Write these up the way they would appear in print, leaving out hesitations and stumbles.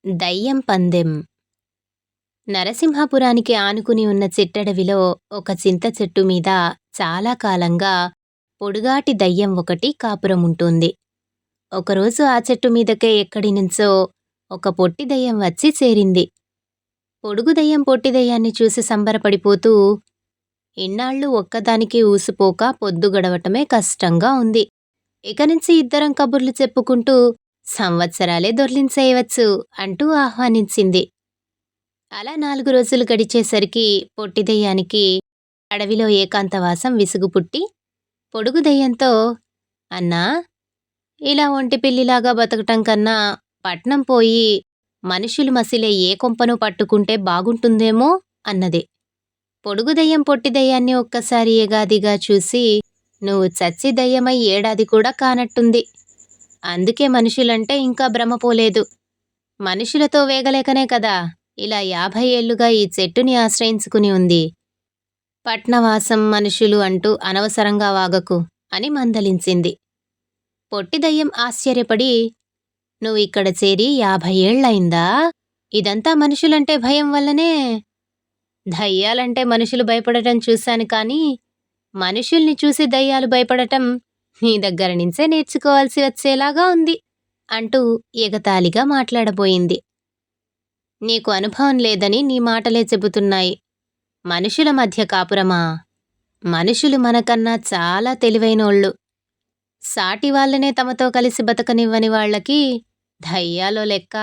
దయ్యం పందెం. నరసింహాపురానికి ఆనుకుని ఉన్న చిట్టడవిలో ఒక చింత చెట్టు మీద చాలా కాలంగా పొడుగాటి దయ్యం ఒకటి కాపురముంటోంది. ఒకరోజు ఆ చెట్టు మీదకే ఎక్కడి నుంచో ఒక పొట్టి దయ్యం వచ్చి చేరింది. పొడుగు దయ్యం పొట్టి దయ్యాన్ని చూసి సంబరపడిపోతూ, ఇన్నాళ్ళు ఒక్కదానికి ఊసిపోక పొద్దు గడవటమే కష్టంగా ఉంది. ఇకనుంచి ఇద్దరం కబుర్లు చెప్పుకుంటూ సంవత్సరాలే దొర్లించేయవచ్చు అంటూ ఆహ్వానించింది. అలా 4 రోజులు గడిచేసరికి పొట్టి దెయ్యానికి అడవిలో ఏకాంతవాసం విసుగు పుట్టి పొడుగు దెయ్యంతో, అన్నా, ఇలా ఒంటి పిల్లిలాగా బతకటం కన్నా పట్నం పోయి మనుషులు మసిలే ఏ కొంపను పట్టుకుంటే బాగుంటుందేమో అన్నది. పొడుగు దెయ్యం పొట్టి దెయ్యాన్ని ఒక్కసారి ఎగాదిగా చూసి, నువ్వు చచ్చి దెయ్యమై ఏడాది కూడా కానట్టుంది. అందుకే మనుషులంటే ఇంకా భ్రమపోలేదు. మనుషులతో వేగలేకనే కదా ఇలా 50 ఏళ్లుగా ఈ చెట్టుని ఆశ్రయించుకుని ఉంది. పట్నవాసం మనుషులు అంటూ అనవసరంగా వాగకు అని మందలించింది. పొట్టి దయ్యం ఆశ్చర్యపడి, నువ్వు ఇక్కడ చేరి 50 ఏళ్లయిందా? ఇదంతా మనుషులంటే భయం వల్లనే. దయ్యాలంటే మనుషులు భయపడటం చూశాను కానీ మనుషుల్ని చూసి దయ్యాలు భయపడటం నీ దగ్గర నుంచే నేర్చుకోవాల్సి వచ్చేలాగా ఉంది అంటూ ఎగతాళిగా మాట్లాడబోయింది. నీకు అనుభవం లేదని నీ మాటలే చెబుతున్నాయి. మనుషుల మధ్య కాపురమా? మనుషులు మనకన్నా చాలా తెలివైనోళ్ళు. సాటి వాళ్ళనే తమతో కలిసి బతకనివ్వని వాళ్లకి దయ్యాలో లెక్క.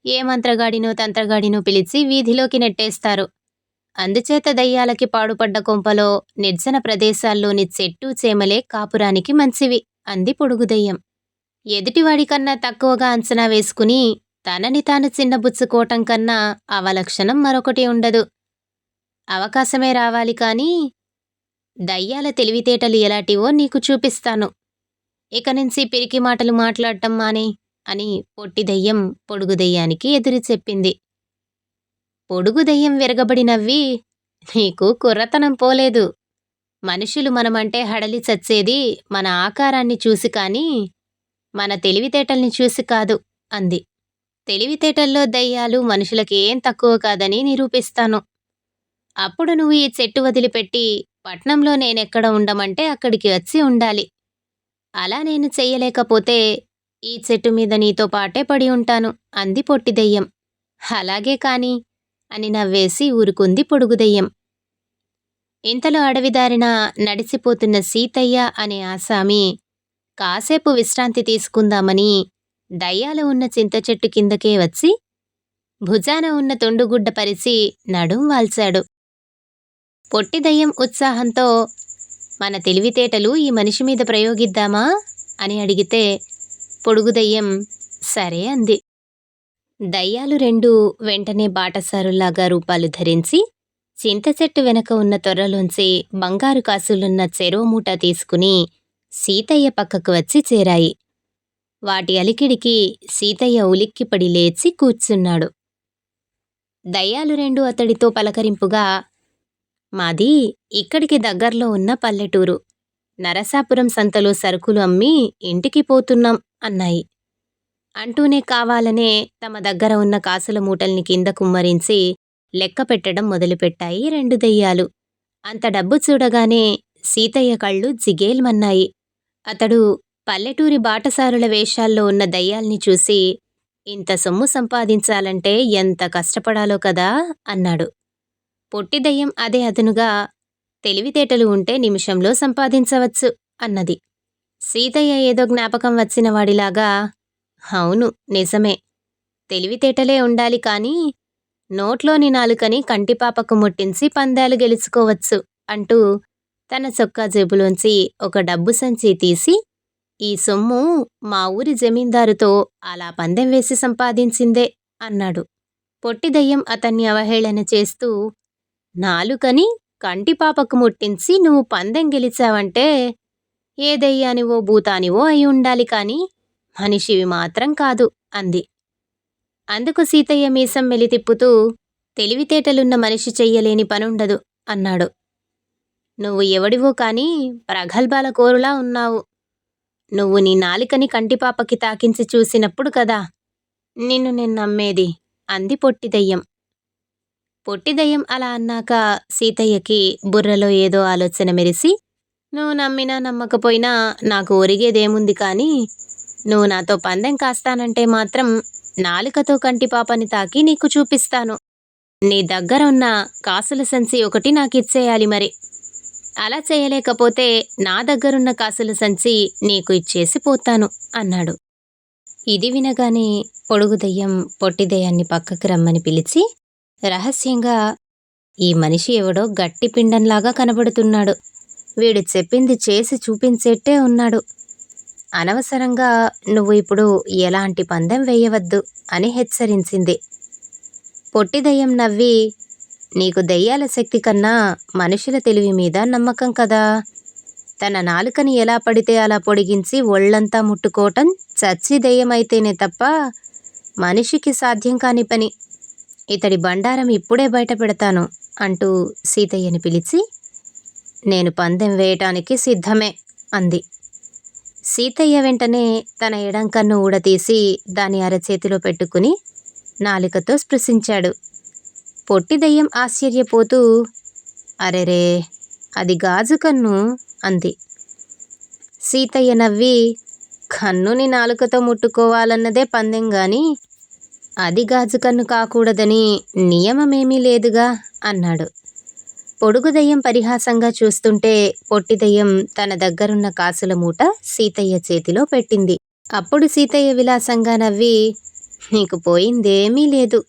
ఏ మంత్రగాడినో తంత్రగాడినో పిలిచి వీధిలోకి నెట్టేస్తారు. అందుచేత దయ్యాలకి పాడుపడ్డ కొంపలో నిర్జన ప్రదేశాల్లోని చెట్టు చేమలే కాపురానికి మంచివి అంది పొడుగు దెయ్యం. ఎదుటివాడికన్నా తక్కువగా అంచనా వేసుకుని తనని తాను చిన్నబుచ్చుకోవటం కన్నా అవలక్షణం మరొకటి ఉండదు. అవకాశమే రావాలి కానీ దయ్యాల తెలివితేటలు ఎలాంటివో నీకు చూపిస్తాను. ఇక నుంచి పిరికి మాటలు మాట్లాడటం మానే అని పొట్టి దెయ్యం పొడుగు దెయ్యానికి ఎదురు చెప్పింది. పొడుగు దెయ్యం విరగబడి నవ్వి, నీకు కుర్రతనం పోలేదు. మనుషులు మనమంటే హడలి చచ్చేది మన ఆకారాన్ని చూసి కానీ మన తెలివితేటల్ని చూసి కాదు అంది. తెలివితేటల్లో దయ్యాలు మనుషులకి ఏం తక్కువ కాదని నిరూపిస్తాను. అప్పుడు నువ్వు ఈ చెట్టు వదిలిపెట్టి పట్నంలో నేనెక్కడ ఉండమంటే అక్కడికి వచ్చి ఉండాలి. అలా నేను చెయ్యలేకపోతే ఈ చెట్టు మీద నీతో పాటే పడి ఉంటాను అంది పొట్టి దెయ్యం. అలాగే కాని అని నవ్వేసి ఊరుకుంది పొడుగు దెయ్యం. ఇంతలో అడవిదారిన నడిచిపోతున్న సీతయ్య అనే ఆసామి కాసేపు విశ్రాంతి తీసుకుందామని దయ్యాలు ఉన్న చింత చెట్టు కిందకే వచ్చి భుజాన ఉన్న తొండుగుడ్డ పరిచి నడుం వాల్చాడు. పొట్టి దయ్యం ఉత్సాహంతో, మన తెలివితేటలు ఈ మనిషి మీద ప్రయోగిద్దామా అని అడిగితే పొడుగు దయ్యం సరే అంది. దయ్యాలు రెండు వెంటనే బాటసారుల్లాగా రూపాలు ధరించి చింత చెట్టు వెనక ఉన్న తొర్రలోంచి బంగారు కాసులున్న చెరో మూట తీసుకుని సీతయ్య పక్కకు వచ్చి చేరాయి. వాటి అలికిడికి సీతయ్య ఉలిక్కిపడి లేచి కూర్చున్నాడు. దయ్యాలు రెండు అతడితో పలకరింపుగా, మాది ఇక్కడికి దగ్గర్లో ఉన్న పల్లెటూరు. నరసాపురం సంతలో సరుకులు అమ్మి ఇంటికి పోతున్నాం అన్నాయి. అంటూనే కావాలనే తమ దగ్గర ఉన్న కాసుల మూటల్ని కింద కుమ్మరించి లెక్క పెట్టడం మొదలుపెట్టాయి రెండు దెయ్యాలు. అంత డబ్బు చూడగానే సీతయ్య కళ్ళు జిగేల్మన్నాయి. అతడు పల్లెటూరి బాటసారుల వేషాల్లో ఉన్న దయ్యాల్ని చూసి, ఇంత సొమ్ము సంపాదించాలంటే ఎంత కష్టపడాలో కదా అన్నాడు. పొట్టి దయ్యం అదే అదనుగా, తెలివితేటలు ఉంటే నిమిషంలో సంపాదించవచ్చు అన్నది. సీతయ్య ఏదో జ్ఞాపకం వచ్చిన వాడిలాగా, అవును నిజమే, తెలివితేటలే ఉండాలి కానీ నోట్లోని నాలుకని కంటిపాపకు ముట్టించి పందాలు గెలుచుకోవచ్చు అంటూ తన చొక్కా జేబులోంచి ఒక డబ్బు సంచి తీసి, ఈ సొమ్ము మా ఊరి జమీందారుతో అలా పందెం వేసి సంపాదించిందే అన్నాడు. పొట్టి దయ్యం అతన్ని అవహేళన చేస్తూ, నాలుకని కంటిపాపకు ముట్టించి నువ్వు పందెం గెలిచావంటే ఏ దయ్యానివో భూతానివో అయి ఉండాలి కానీ మనిషివి మాత్రం కాదు అంది. అందుకు సీతయ్య మీసం మెలితిప్పుతూ, తెలివితేటలున్న మనిషి చెయ్యలేని పనుండదు అన్నాడు. నువ్వు ఎవడివో కానీ ప్రగల్భాల కోరులా ఉన్నావు. నువ్వు నీ నాలికని కంటిపాపకి తాకించి చూసినప్పుడు కదా నిన్ను నేను నమ్మేది అంది పొట్టి దెయ్యం. పొట్టి దెయ్యం అలా అన్నాక సీతయ్యకి బుర్రలో ఏదో ఆలోచన మెరిసి, నువ్వు నమ్మినా నమ్మకపోయినా నాకు ఒరిగేదేముంది కానీ, నువ్వు నాతో పందెం కాస్తానంటే మాత్రం నాలుకతో కంటిపాపని తాకి నీకు చూపిస్తాను. నీ దగ్గర ఉన్న కాసుల సంచి ఒకటి నాకిచ్చేయాలి మరి. అలా చేయలేకపోతే నా దగ్గరున్న కాసుల సంచి నీకు ఇచ్చేసి పోతాను అన్నాడు. ఇది వినగానే పొడుగు దెయ్యం పొట్టి దెయ్యాన్ని పక్కకి రమ్మని పిలిచి రహస్యంగా, ఈ మనిషి ఎవడో గట్టి పిండంలాగా కనబడుతున్నాడు. వీడు చెప్పింది చేసి చూపించేట్టే ఉన్నాడు. అనవసరంగా నువ్వు ఇప్పుడు ఎలాంటి పందెం వేయవద్దు అని హెచ్చరించింది. పొట్టి దెయ్యం నవ్వి, నీకు దెయ్యాల శక్తి కన్నా మనుషుల తెలివి మీద నమ్మకం కదా. తన నాలుకని ఎలా పడితే అలా పొడిగించి ఒళ్ళంతా ముట్టుకోవటం చచ్చి దెయ్యమైతేనే తప్ప మనిషికి సాధ్యం కాని పని. ఇతడి బండారం ఇప్పుడే బయట పెడతాను అంటూ సీతయ్యని పిలిచి, నేను పందెం వేయటానికి సిద్ధమే అంది. సీతయ్య వెంటనే తన ఎడంకన్ను ఊడతీసి దాని అరచేతిలో పెట్టుకుని నాలుకతో స్పృశించాడు. పొట్టి దెయ్యం ఆశ్చర్యపోతూ, అరెరే, అది గాజు కన్ను అంది. సీతయ్య నవ్వి, కన్నుని నాలుకతో ముట్టుకోవాలన్నదే పందెం గాని అది గాజు కన్ను కాకూడదని నియమమేమీ లేదుగా అన్నాడు. పొడుగు దెయ్యం పరిహాసంగా చూస్తుంటే పొట్టి దెయ్యం తన దగ్గరున్న కాసుల మూట సీతయ్య చేతిలో పెట్టింది. అప్పుడు సీతయ్య విలాసంగా నవ్వి, నీకు పోయిందేమీ లేదు.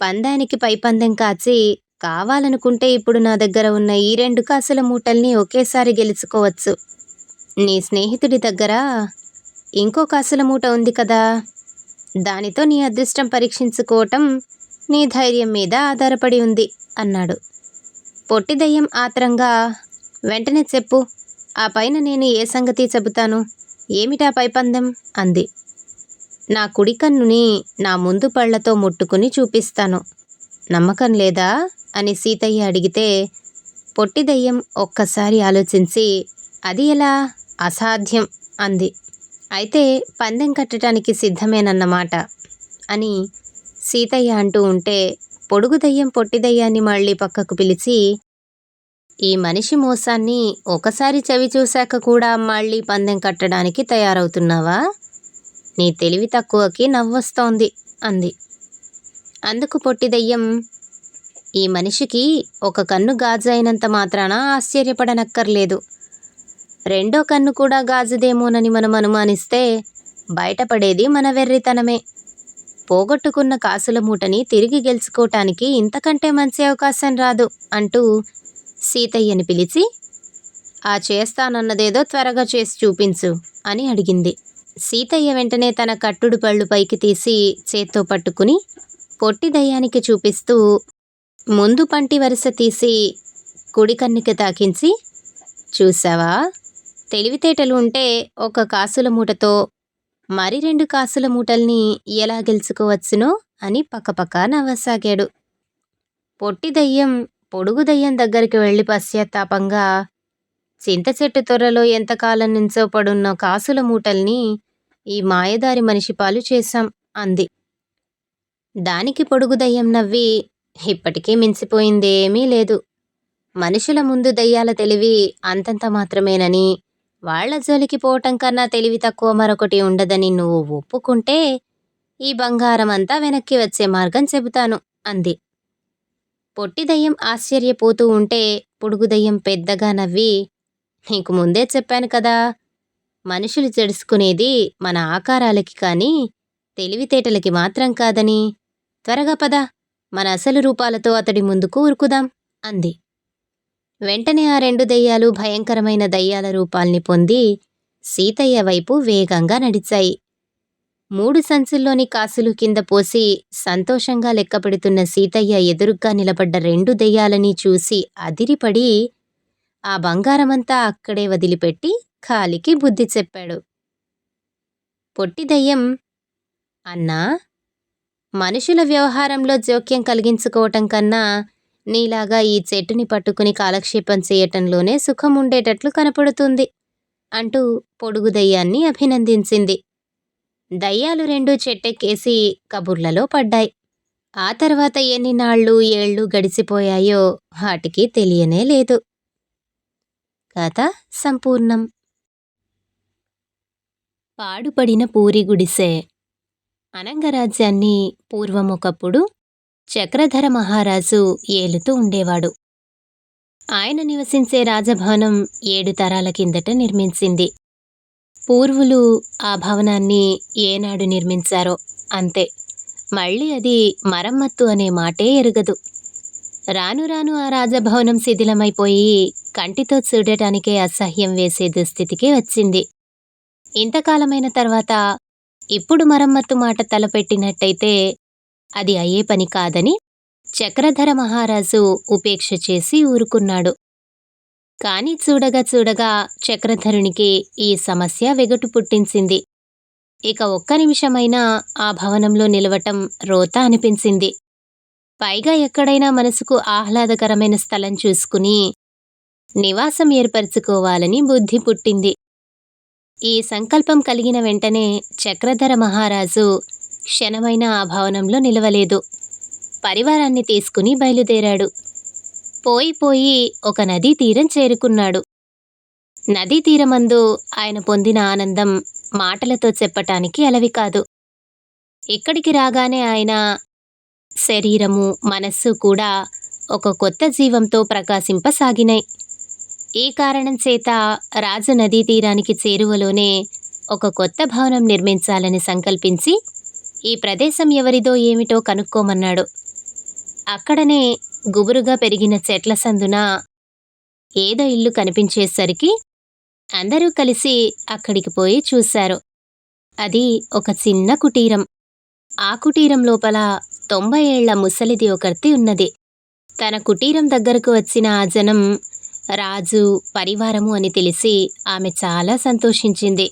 పందానికి పై పందెం కాచి కావాలనుకుంటే ఇప్పుడు నా దగ్గర ఉన్న ఈ 2 కాసుల మూటల్ని ఒకేసారి గెలుచుకోవచ్చు. నీ స్నేహితుడి దగ్గర ఇంకో కాసుల మూట ఉంది కదా, దానితో నీ అదృష్టం పరీక్షించుకోవటం నీ ధైర్యం మీద ఆధారపడి ఉంది అన్నాడు. పొట్టి దెయ్యం ఆత్రంగా, వెంటనే చెప్పు, ఆ పైన నేను ఏ సంగతి చెబుతాను. ఏమిటా పైపందెం అంది. నా కుడి కన్నుని నా ముందు పళ్లతో ముట్టుకుని చూపిస్తాను. నమ్మకం లేదా అని సీతయ్య అడిగితే పొట్టి దెయ్యం ఒక్కసారి ఆలోచించి, అది ఎలా, అసాధ్యం అంది. అయితే పందెం కట్టడానికి సిద్ధమేనన్నమాట అని సీతయ్య అంటూ ఉంటే పొడుగు దెయ్యం పొట్టి దెయ్యాన్ని మళ్ళీ పక్కకు పిలిచి, ఈ మనిషి మోసాన్ని ఒకసారి చవి చూశాక కూడా మళ్ళీ పందెం కట్టడానికి తయారవుతున్నావా? నీ తెలివి తక్కువకి నవ్వొస్తోంది అంది. అందుకు పొట్టి దెయ్యం, ఈ మనిషికి ఒక కన్ను గాజు అయినంత మాత్రాన ఆశ్చర్యపడనక్కర్లేదు. రెండో కన్ను కూడా గాజుదేమోనని మనం అనుమానిస్తే బయటపడేది మన వెర్రితనమే. పోగొట్టుకున్న కాసుల మూటని తిరిగి గెలుచుకోవటానికి ఇంతకంటే మంచి అవకాశం రాదు అంటూ సీతయ్యని పిలిచి, ఆ చేస్తానన్నదేదో త్వరగా చేసి చూపించు అని అడిగింది. సీతయ్య వెంటనే తన కట్టుడు పళ్ళు పైకి తీసి చేత్తో పట్టుకుని పొట్టి దయ్యానికి చూపిస్తూ ముందు పంటి వరుస తీసి కుడి కన్నుకి తాకించి, చూసావా, తెలివితేటలు ఉంటే ఒక కాసుల మూటతో మరి 2 కాసుల మూటల్ని ఎలా గెలుచుకోవచ్చునో అని పక్కపక్క నవ్వసాగాడు. పొట్టి దయ్యం పొడుగు దయ్యం దగ్గరికి వెళ్ళి పశ్చాత్తాపంగా, చింత చెట్టు తొర్రలో ఎంతకాలం నుంచో పడున్న కాసుల మూటల్ని ఈ మాయదారి మనిషి పాలు చేశాం అంది. దానికి పొడుగు దయ్యం నవ్వి, ఇప్పటికీ మించిపోయిందేమీ లేదు. మనుషుల ముందు దయ్యాల తెలివి అంతంత మాత్రమేనని, వాళ్ల జోలికి పోవటం కన్నా తెలివి తక్కువ మరొకటి ఉండదని నువ్వు ఒప్పుకుంటే ఈ బంగారం అంతా వెనక్కి వచ్చే మార్గం చెబుతాను అంది. పొట్టి దయ్యం ఆశ్చర్యపోతూ ఉంటే పొడుగు దయ్యం పెద్దగా నవ్వి, నీకు ముందే చెప్పాను కదా, మనుషులు జడుసుకునేది మన ఆకారాలకి కానీ తెలివితేటలకి మాత్రం కాదని. త్వరగా పద, మన అసలు రూపాలతో అతడి ముందుకు ఉరుకుదాం అంది. వెంటనే ఆ 2 దెయ్యాలు భయంకరమైన దయ్యాల రూపాల్ని పొంది సీతయ్య వైపు వేగంగా నడిచాయి. 3 సంచుల్లోని కాసులు కింద పోసి సంతోషంగా లెక్కపెడుతున్న సీతయ్య ఎదురుగ్గా నిలబడ్డ 2 దెయ్యాలని చూసి అదిరిపడి ఆ బంగారమంతా అక్కడే వదిలిపెట్టి కాలికి బుద్ధి చెప్పాడు. పొట్టి దెయ్యం, అన్నా, మనుషుల వ్యవహారంలో జోక్యం కలిగించుకోవటం కన్నా నీలాగా ఈ చెట్టుని పట్టుకుని కాలక్షేపం చేయటంలోనే సుఖం ఉండేటట్లు కనపడుతుంది అంటూ పొడుగు దెయ్యాన్ని అభినందించింది. దయ్యాలు రెండు చెట్టెక్కేసి కబుర్లలో పడ్డాయి. ఆ తర్వాత ఎన్ని నాళ్ళు ఏళ్ళు గడిచిపోయాయో వాటికి తెలియనే లేదు. కథ సంపూర్ణం. పాడుపడిన పూరి గుడిసె. అనంగరాజ్యాన్ని పూర్వం ఒకప్పుడు చక్రధర మహారాజు ఏలుతూ ఉండేవాడు. ఆయన నివసించే రాజభవనం 7 తరాల కిందట నిర్మించింది. పూర్వులు ఆ భవనాన్ని ఏనాడు నిర్మించారో అంతే, మళ్ళీ అది మరమ్మత్తు అనే మాటే ఎరుగదు. రాను రాను ఆ రాజభవనం శిథిలమైపోయి కంటితో చూడటానికే అసహ్యం వేసే దుస్థితికి వచ్చింది. ఇంతకాలమైన తర్వాత ఇప్పుడు మరమ్మత్తు మాట తలపెట్టినట్టయితే అది అయ్యే పని కాదని చక్రధర మహారాజు ఉపేక్ష చేసి ఊరుకున్నాడు. కాని చూడగా చూడగా చక్రధరునికి ఈ సమస్య వెగటు పుట్టించింది. ఇక ఒక్క నిమిషమైనా ఆ భవనంలో నిలవటం రోత అనిపించింది. పైగా ఎక్కడైనా మనసుకు ఆహ్లాదకరమైన స్థలం చూసుకుని నివాసం ఏర్పరచుకోవాలని బుద్ధి పుట్టింది. ఈ సంకల్పం కలిగిన వెంటనే చక్రధర మహారాజు క్షణమైనా ఆ భవనంలో నిలవలేదు. పరివారాన్ని తీసుకుని బయలుదేరాడు. పోయి ఒక నదీ తీరం చేరుకున్నాడు. నదీ తీరమందు ఆయన పొందిన ఆనందం మాటలతో చెప్పటానికి అలవి కాదు. ఇక్కడికి రాగానే ఆయన శరీరము మనస్సు కూడా ఒక కొత్త జీవంతో ప్రకాశింపసాగినాయి. ఈ కారణం చేత రాజు నదీ తీరానికి చేరువలోనే ఒక కొత్త భవనం నిర్మించాలని సంకల్పించి ఈ ప్రదేశం ఎవరిదో ఏమిటో కనుక్కోమన్నాడు. అక్కడనే గుబురుగా పెరిగిన చెట్ల సందున ఏదో ఇల్లు కనిపించేసరికి అందరూ కలిసి అక్కడికి పోయి చూశారు. అది ఒక చిన్న కుటీరం. ఆ కుటీరం లోపల 90 ఏళ్ల ముసలిది ఒకర్తి ఉన్నది. తన కుటీరం దగ్గరకు వచ్చిన ఆ జనం రాజు పరివారము అని తెలిసి ఆమె చాలా సంతోషించింది.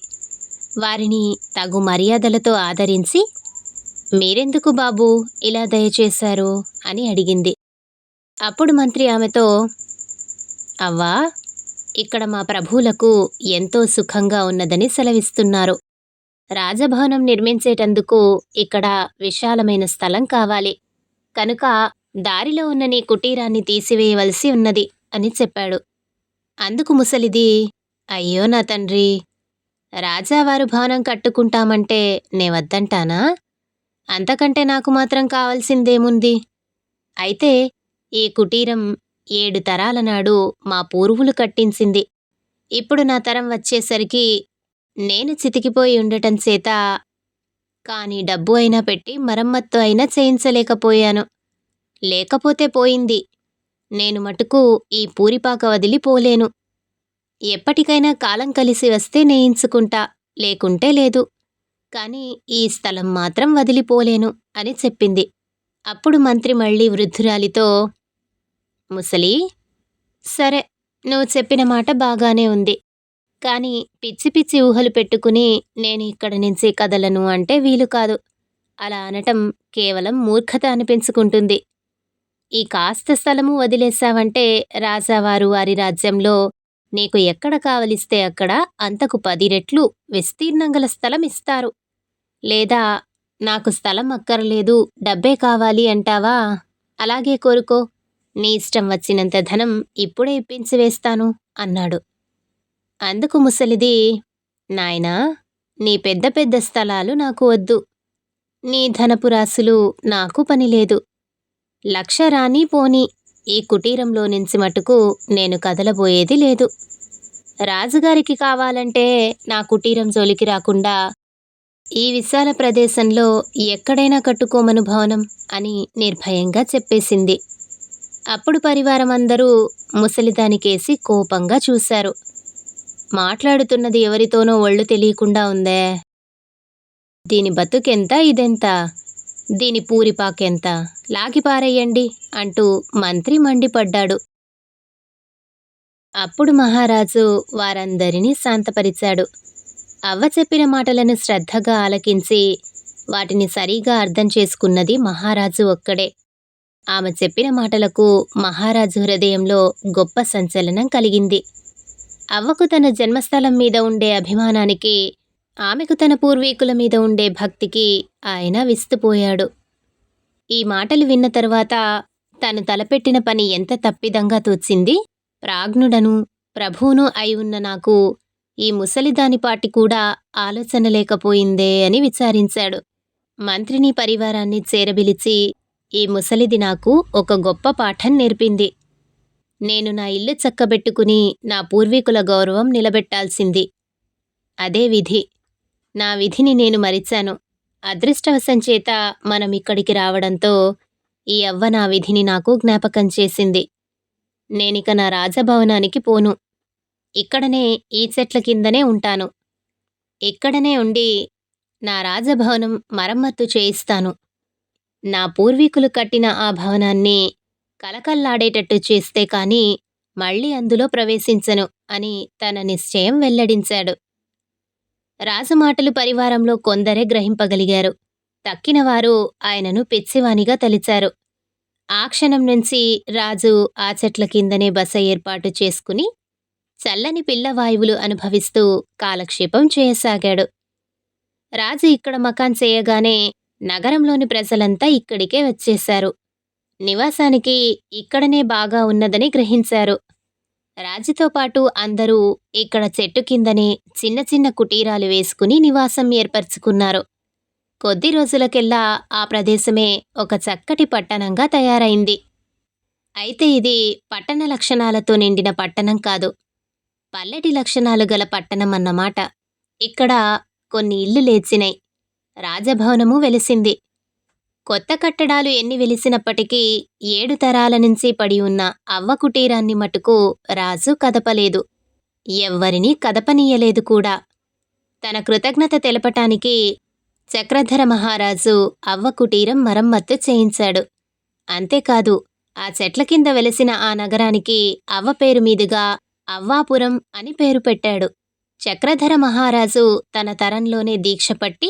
వారిని తగు మర్యాదలతో ఆదరించి, మీరెందుకు బాబూ ఇలా దయచేశారు అని అడిగింది. అప్పుడు మంత్రి ఆమెతో, అవ్వా, ఇక్కడ మా ప్రభువులకు ఎంతో సుఖంగా ఉన్నదని సెలవిస్తున్నారు. రాజభవనం నిర్మించేటందుకు ఇక్కడ విశాలమైన స్థలం కావాలి. కనుక దారిలో ఉన్న నీ కుటీరాన్ని తీసివేయవలసి ఉన్నది అని చెప్పాడు. అందుకు ముసలిది, అయ్యో నా తండ్రి, రాజావారు భవనం కట్టుకుంటామంటే నే వద్దంటానా? అంతకంటే నాకు మాత్రం కావలసిందేముంది? అయితే ఈ కుటీరం 7 తరాల నాడు మా పూర్వులు కట్టించింది. ఇప్పుడు నా తరం వచ్చేసరికి నేను చితికిపోయి ఉండటం చేత కాని డబ్బు అయినా పెట్టి మరమ్మత్తు అయినా చేయించలేకపోయాను. లేకపోతే పోయింది. నేను మటుకు ఈ పూరిపాక వదిలిపోలేను. ఎప్పటికైనా కాలం కలిసి వస్తే నేయించుకుంటా, లేకుంటే లేదు. కాని ఈ స్థలం మాత్రం వదిలిపోలేను అని చెప్పింది. అప్పుడు మంత్రి మళ్ళీ వృద్ధురాలితో, ముసలి, సరే, నువ్వు చెప్పిన మాట బాగానే ఉంది. కాని పిచ్చి పిచ్చి ఊహలు పెట్టుకుని నేను ఇక్కడి నుంచి కదలను అంటే వీలు కాదు. అలా అనటం కేవలం మూర్ఖత అనిపించుకుంటుంది. ఈ కాస్త స్థలము వదిలేశావంటే రాజావారు వారి రాజ్యంలో నీకు ఎక్కడ కావలిస్తే అక్కడ అంతకు 10 రెట్లు విస్తీర్ణం గల స్థలం ఇస్తారు. లేదా నాకు స్థలం అక్కర్లేదు, డబ్బే కావాలి అంటావా? అలాగే కోరుకో. నీ ఇష్టం వచ్చినంత ధనం ఇప్పుడే ఇప్పించి వేస్తాను అన్నాడు. అందుకు ముసలిది, నాయనా, నీ పెద్ద పెద్ద స్థలాలు నాకు వద్దు. నీ ధనపు రాసులు నాకు పనిలేదు. 1,00,000 రాని పోని ఈ కుటీరంలో నుంచి మటుకు నేను కదలబోయేది లేదు. రాజుగారికి కావాలంటే నా కుటీరం జోలికి రాకుండా ఈ విశాల ప్రదేశంలో ఎక్కడైనా కట్టుకోమను భవనం అని నిర్భయంగా చెప్పేసింది. అప్పుడు పరివారం అందరూ ముసలిదానికేసి కోపంగా చూశారు. మాట్లాడుతున్నది ఎవరితోనో ఒళ్ళు తెలియకుండా ఉందే. దీని బతుకెంత, ఇదెంత, దీని పూరిపాకెంత, లాగిపారేయండి అంటూ మంత్రి మండిపడ్డాడు. అప్పుడు మహారాజు వారందరినీ శాంతపరిచాడు. అవ్వ చెప్పిన మాటలను శ్రద్ధగా ఆలకించి వాటిని సరిగా అర్థం చేసుకున్నది మహారాజు ఒక్కడే. ఆమె చెప్పిన మాటలకు మహారాజు హృదయంలో గొప్ప సంచలనం కలిగింది. అవ్వకు తన జన్మస్థలం మీద ఉండే అభిమానానికి ఆమెకు తన పూర్వీకుల మీద ఉండే భక్తికి ఆయన విస్తుపోయాడు. ఈ మాటలు విన్న తరువాత తను తలపెట్టిన పని ఎంత తప్పిదంగా తోచింది. ప్రాజ్ఞుడను ప్రభువును అయి ఉన్న నాకు ఈ ముసలిదానిపాటి కూడా ఆలోచన లేకపోయిందే అని విచారించాడు. మంత్రిని పరివారాన్ని చేరబిలిచి, ఈ ముసలిది నాకు ఒక గొప్ప పాఠం నేర్పింది. నేను నా ఇల్లు చక్కబెట్టుకుని నా పూర్వీకుల గౌరవం నిలబెట్టాల్సింది. అదే విధి. నా విధిని నేను మరిచాను. అదృష్టవశం చేత మనమిక్కడికి రావడంతో ఈ అవ్వ నా విధిని నాకు జ్ఞాపకం చేసింది. నేనిక నా రాజభవనానికి పోను. ఇక్కడనే ఈ చెట్ల కిందనే ఉంటాను. ఇక్కడనే ఉండి నా రాజభవనం మరమ్మత్తు చేయిస్తాను. నా పూర్వీకులు కట్టిన ఆ భవనాన్ని కలకల్లాడేటట్టు చేస్తే కాని మళ్ళీ అందులో ప్రవేశించను అని తన నిశ్చయం వెల్లడించాడు. రాజు మాటలు పరివారంలో కొందరే గ్రహింపగలిగారు. తక్కినవారు ఆయనను పిచ్చివానిగా తలిచారు. ఆ క్షణం నుంచి రాజు ఆ చెట్ల కిందనే బస ఏర్పాటు చేసుకుని చల్లని పిల్లవాయువులు అనుభవిస్తూ కాలక్షేపం చేయసాగాడు. రాజు ఇక్కడ మకాన్ చేయగానే నగరంలోని ప్రజలంతా ఇక్కడికే వచ్చేశారు. నివాసానికి ఇక్కడనే బాగా ఉన్నదని గ్రహించారు. రాజుతో పాటు అందరూ ఇక్కడ చెట్టు కిందనే చిన్న చిన్న కుటీరాలు వేసుకుని నివాసం ఏర్పరచుకున్నారు. కొద్ది రోజులకెల్లా ఆ ప్రదేశమే ఒక చక్కటి పట్టణంగా తయారైంది. అయితే ఇది పట్టణ లక్షణాలతో నిండిన పట్టణం కాదు, పల్లెటి లక్షణాలు గల పట్టణం అన్నమాట. ఇక్కడ కొన్ని ఇళ్ళు లేచినాయి. రాజభవనము వెలిసింది. కొత్త కట్టడాలు ఎన్ని వెలిసినప్పటికీ 7 తరాల నుంచి పడి ఉన్న అవ్వ కుటీరాన్ని మటుకు రాజు కదపలేదు. ఎవ్వరినీ కదపనీయలేదు కూడా. తన కృతజ్ఞత తెలపటానికి చక్రధర మహారాజు అవ్వ కుటీరం మరమ్మత్తు చేయించాడు. అంతేకాదు, ఆ చెట్ల కింద వెలిసిన ఆ నగరానికి అవ్వ పేరు మీదుగా అవ్వాపురం అని పేరు పెట్టాడు. చక్రధర మహారాజు తన తరంలోనే దీక్షపట్టి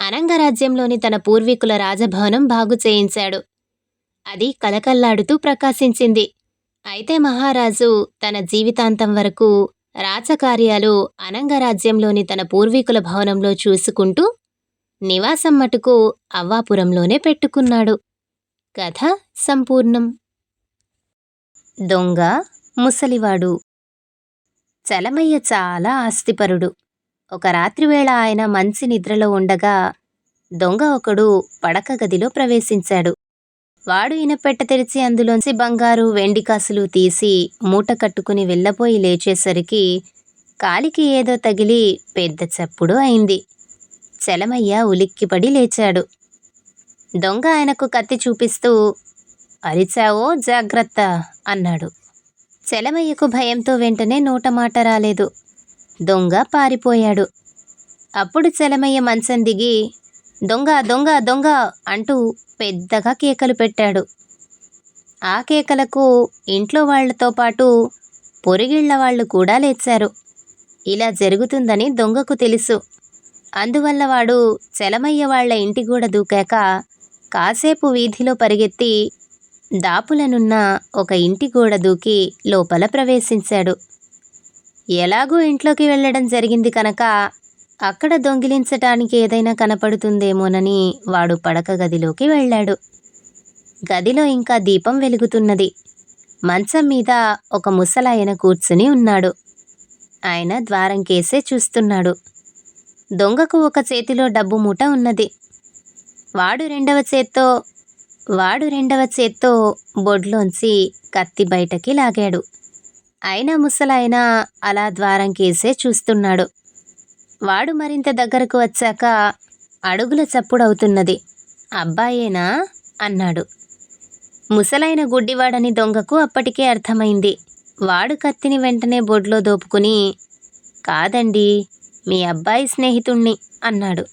అనంగరాజ్యంలోని తన పూర్వీకుల రాజభవనం బాగు చేయించాడు. అది కలకల్లాడుతూ ప్రకాశించింది. అయితే మహారాజు తన జీవితాంతం వరకు రాజకార్యాలు అనంగరాజ్యంలోని తన పూర్వీకుల భవనంలో చూసుకుంటూ నివాసం మటుకు అవ్వాపురంలోనే పెట్టుకున్నాడు. కథ సంపూర్ణం. దొంగ, ముసలివాడు. చలమయ్య చాలా ఆస్తిపరుడు. ఒక రాత్రివేళ ఆయన మంచి నిద్రలో ఉండగా దొంగ ఒకడు పడక గదిలో ప్రవేశించాడు. వాడు ఇనపెట్ట తెరిచి అందులోంచి బంగారు, వెండి కాసులు తీసి మూట కట్టుకుని వెళ్ళబోయి లేచేసరికి కాలికి ఏదో తగిలి పెద్ద చప్పుడు అయింది. చలమయ్య ఉలిక్కిపడి లేచాడు. దొంగ ఆయనకు కత్తి చూపిస్తూ, అరిచావో జాగ్రత్త అన్నాడు. చలమయ్యకు భయంతో వెంటనే నోట మాట రాలేదు. దొంగ పారిపోయాడు. అప్పుడు చలమయ్య మంచం దిగి, దొంగ దొంగ దొంగ అంటూ పెద్దగా కేకలు పెట్టాడు. ఆ కేకలకు ఇంట్లో వాళ్లతో పాటు పొరుగిళ్ల వాళ్ళు కూడా లేచారు. ఇలా జరుగుతుందని దొంగకు తెలుసు. అందువల్ల వాడు చలమయ్య వాళ్ల ఇంటి గూడ దూకాక కాసేపు వీధిలో పరిగెత్తి దాపులనున్న ఒక ఇంటి గోడ దూకి లోపల ప్రవేశించాడు. ఎలాగూ ఇంట్లోకి వెళ్ళడం జరిగింది కనుక అక్కడ దొంగిలించటానికి ఏదైనా కనపడుతుందేమోనని వాడు పడక గదిలోకి వెళ్ళాడు. గదిలో ఇంకా దీపం వెలుగుతున్నది. మంచం మీద ఒక ముసలాయన కూర్చుని ఉన్నాడు. ఆయన ద్వారం కేసే చూస్తున్నాడు. దొంగకు ఒక చేతిలో డబ్బు మూట ఉన్నది. వాడు రెండవ చేత్తో బొడ్లోంచి కత్తి బయటకి లాగాడు. అయినా ముసలాయన అలా ద్వారం కేసే చూస్తున్నాడు. వాడు మరింత దగ్గరకు వచ్చాక అడుగుల చప్పుడవుతున్నది. అబ్బాయేనా అన్నాడు. ముసలాయన గుడ్డివాడని దొంగకు అప్పటికే అర్థమైంది. వాడు కత్తిని వెంటనే బొడ్లో దోపుకుని, కాదండి, మీ అబ్బాయి స్నేహితుణ్ణి అన్నాడు.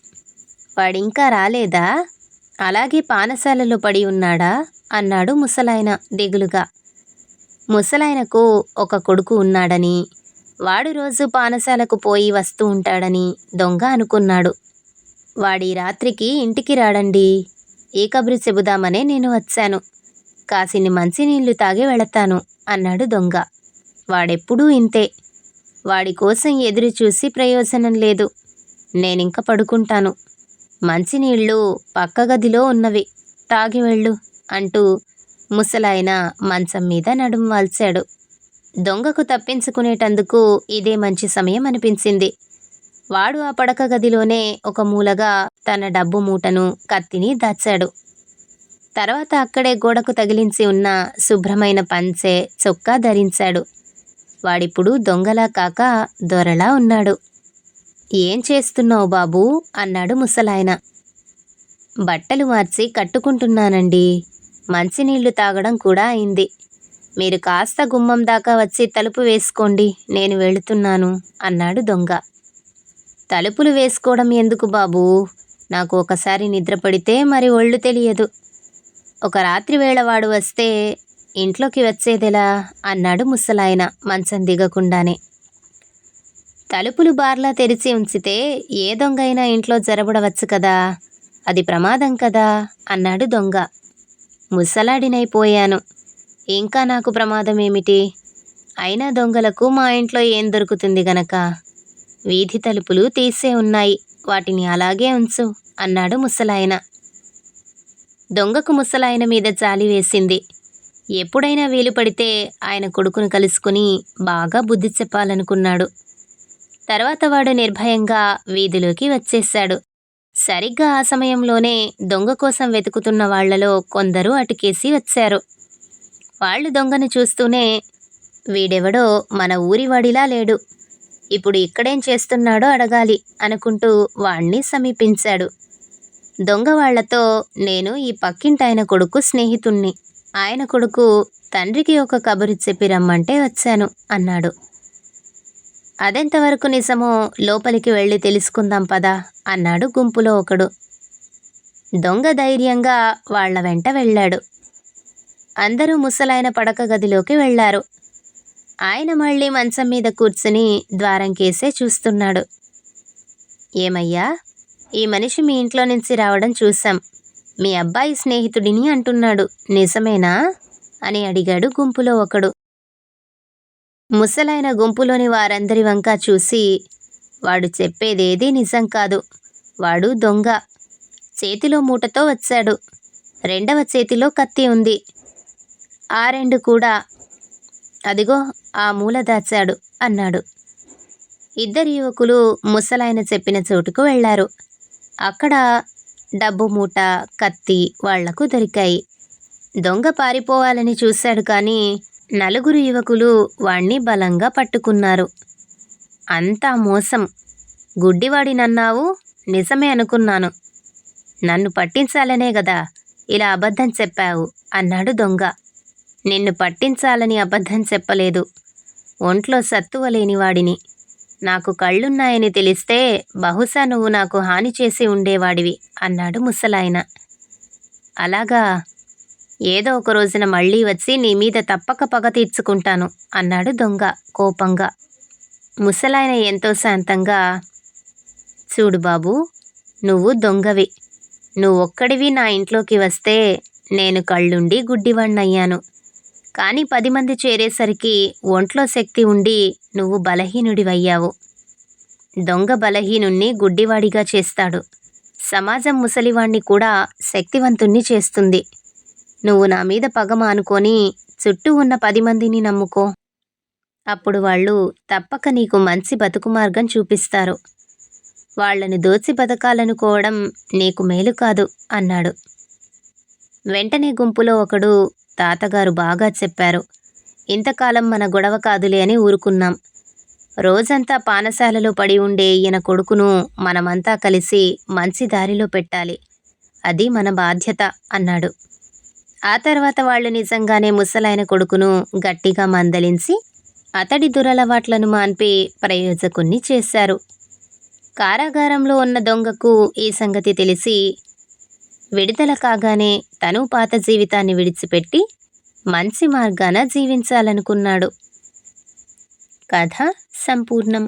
వాడింకా రాలేదా? అలాగే పానశాలలో పడి ఉన్నాడా అన్నాడు ముసలాయన దిగులుగా. ముసలాయనకు ఒక కొడుకు ఉన్నాడని, వాడు రోజు పానశాలకు పోయి వస్తూ ఉంటాడని దొంగ అనుకున్నాడు. వాడి రాత్రికి ఇంటికి రాడండి, ఏ కబురు చెబుదామనే నేను వచ్చాను. కాసిని మంచినీళ్లు తాగి వెళతాను అన్నాడు దొంగ. వాడెప్పుడూ ఇంతే. వాడి కోసం ఎదురు చూసి ప్రయోజనం లేదు. నేనింక పడుకుంటాను. మంచినీళ్ళు పక్క గదిలో ఉన్నవి, తాగి వెళ్ళు అంటూ ముసలాయన మంచం మీద నడుం వాల్చాడు. దొంగకు తప్పించుకునేటందుకు ఇదే మంచి సమయం అనిపించింది. వాడు ఆ పడక గదిలోనే ఒక మూలగా తన డబ్బు మూటను, కత్తిని దాచాడు. తర్వాత అక్కడే గోడకు తగిలించి ఉన్న శుభ్రమైన పంచె, చొక్కా ధరించాడు. వాడిప్పుడు దొంగలా కాక దొరలా ఉన్నాడు. ఏం చేస్తున్నావు బాబూ అన్నాడు ముసలాయన. బట్టలు మార్చి కట్టుకుంటున్నానండి. మంచినీళ్లు తాగడం కూడా అయింది. మీరు కాస్త గుమ్మం దాకా వచ్చి తలుపు వేసుకోండి, నేను వెళుతున్నాను అన్నాడు దొంగ. తలుపులు వేసుకోవడం ఎందుకు బాబూ? నాకు ఒకసారి నిద్రపడితే మరి ఒళ్ళు తెలియదు. ఒక రాత్రి వేళ వాడు వస్తే ఇంట్లోకి వచ్చేదెలా అన్నాడు ముసలాయన మంచం దిగకుండానే. తలుపులు బార్లా తెరిచి ఉంచితే ఏ దొంగ అయినా ఇంట్లో జరబడవచ్చు కదా, అది ప్రమాదం కదా అన్నాడు దొంగ. ముసలాడినైపోయాను, ఇంకా నాకు ప్రమాదం ఏమిటి? అయినా దొంగలకు మా ఇంట్లో ఏం దొరుకుతుంది గనక. వీధి తలుపులు తీసే ఉన్నాయి, వాటిని అలాగే ఉంచు అన్నాడు ముసలాయన. దొంగకు ముసలాయన మీద జాలి వేసింది. ఎప్పుడైనా వీలు పడితే ఆయన కొడుకును కలుసుకుని బాగా బుద్ధి చెప్పాలనుకున్నాడు. తర్వాత వాడు నిర్భయంగా వీధిలోకి వచ్చేశాడు. సరిగ్గా ఆ సమయంలోనే దొంగ కోసం వెతుకుతున్న వాళ్లలో కొందరు అటుకేసి వచ్చారు. వాళ్ళు దొంగను చూస్తూనే, వీడెవడో మన ఊరివాడిలా లేడు, ఇప్పుడు ఇక్కడేం చేస్తున్నాడో అడగాలి అనుకుంటూ వాణ్ణి సమీపించాడు. దొంగ వాళ్లతో, నేను ఈ పక్కింటాయన కొడుకు స్నేహితుణ్ణి. ఆయన కొడుకు తండ్రికి ఒక కబురు చెప్పి రమ్మంటే వచ్చాను అన్నాడు. అదెంతవరకు నిజమో లోపలికి వెళ్ళి తెలుసుకుందాం పదా అన్నాడు గుంపులో ఒకడు. దొంగ ధైర్యంగా వాళ్ల వెంట వెళ్ళాడు. అందరూ ముసలాయన పడక గదిలోకి వెళ్లారు. ఆయన మళ్ళీ మంచం మీద కూర్చుని ద్వారం కేసే చూస్తున్నాడు. ఏమయ్యా, ఈ మనిషి మీ ఇంట్లో నుంచి రావడం చూశాం. మీ అబ్బాయి స్నేహితుడిని అంటున్నాడు, నిజమేనా అని అడిగాడు గుంపులో ఒకడు. ముసలాయన గుంపులోని వారందరి వంక చూసి, వాడు చెప్పేదేదీ నిజం కాదు. వాడు దొంగ. చేతిలో మూటతో వచ్చాడు. రెండవ చేతిలో కత్తి ఉంది. ఆ రెండు కూడా అదిగో ఆ మూల దాచాడు అన్నాడు. ఇద్దరు యువకులు ముసలాయన చెప్పిన చోటుకు వెళ్లారు. అక్కడ డబ్బు మూట, కత్తి వాళ్లకు దొరికాయి. దొంగ పారిపోవాలని చూశాడు కానీ నలుగురు యువకులు వాణ్ణి బలంగా పట్టుకున్నారు. అంతా మోసం. గుడ్డివాడినన్నావు, నిజమే అనుకున్నాను. నన్ను పట్టించాలనే గదా ఇలా అబద్ధం చెప్పావు అన్నాడు దొంగ. నిన్ను పట్టించాలని అబద్ధం చెప్పలేదు. ఒంట్లో సత్తువ లేనివాడిని. నాకు కళ్ళున్నాయని తెలిస్తే బహుశా నువ్వు నాకు హాని చేసి ఉండేవాడివి అన్నాడు ముసలాయన. అలాగా, ఏదో ఒక రోజున మళ్ళీ వచ్చి నీ మీద తప్పక పగ తీర్చుకుంటాను అన్నాడు దొంగ కోపంగా. ముసలాయన ఎంతో శాంతంగా, చూడు బాబూ, నువ్వు దొంగవి. నువ్వొక్కడివి నా ఇంట్లోకి వస్తే నేను కళ్ళుండి గుడ్డివాణ్ణయ్యాను. కానీ 10 మంది చేరేసరికి ఒంట్లో శక్తి ఉండి నువ్వు బలహీనుడివయ్యావు. దొంగ బలహీనుణ్ణి గుడ్డివాడిగా చేస్తాడు. సమాజం ముసలివాణ్ణి కూడా శక్తివంతుణ్ణి చేస్తుంది. నువ్వు నా మీద పగ మానుకొని చుట్టూ ఉన్న 10 మందిని నమ్ముకో. అప్పుడు వాళ్ళు తప్పక నీకు మంచి బతుకు మార్గం చూపిస్తారు. వాళ్లను దోచి బతకాలనుకోవడం నీకు మేలు కాదు అన్నాడు. వెంటనే గుంపులో ఒకడు, తాతగారు బాగా చెప్పారు. ఇంతకాలం మన గొడవ కాదులే అని ఊరుకున్నాం. రోజంతా పానశాలలో పడి ఉండే ఈయన కొడుకును మనమంతా కలిసి మంచి దారిలో పెట్టాలి. అది మన బాధ్యత అన్నాడు. ఆ తర్వాత వాళ్ళు నిజంగానే ముసలాయన కొడుకును గట్టిగా మందలించి అతడి దురలవాట్లను మాన్పి ప్రయోజకుణ్ణి చేశారు. కారాగారంలో ఉన్న దొంగకు ఈ సంగతి తెలిసి విడుదల కాగానే తను పాత జీవితాన్ని విడిచిపెట్టి మంచి మార్గాన జీవించాలనుకున్నాడు. కథ సంపూర్ణం.